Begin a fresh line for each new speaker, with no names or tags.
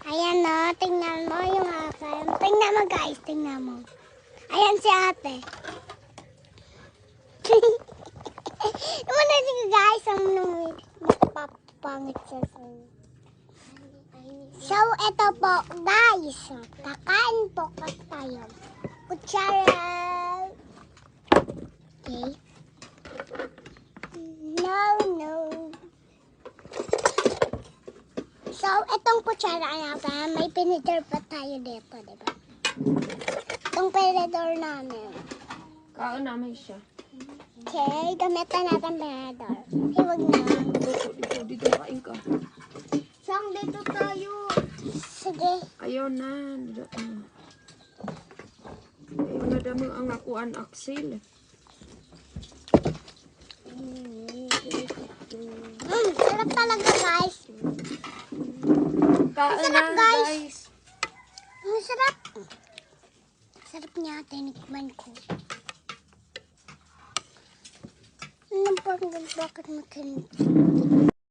Ayan na, tingnan mo yung akin. Tingnan mo guys, tingnan mo. Ayan si ate. Naman na siya guys, ang nakapapangit siya sa'yo. So, ito po guys. Kakain po tayo. Kutsara. Okay. No. So, itong kutsara natin, may pinidor pa tayo dito, diba? Itong pinidor namin.
Kaon namin siya.
Okay, gamitan natin pinidor. Hiwag na lang.
Dito kain ka.
Sang dito tayo. Sige.
Ayaw na. Ayaw na damang ang akuan Axel.
Sarap talaga guys.
Kain
Sarap,
na
guys. Ang sarap. Sarap niya, tinikman ko. Ano ba, bakit mo tinikman?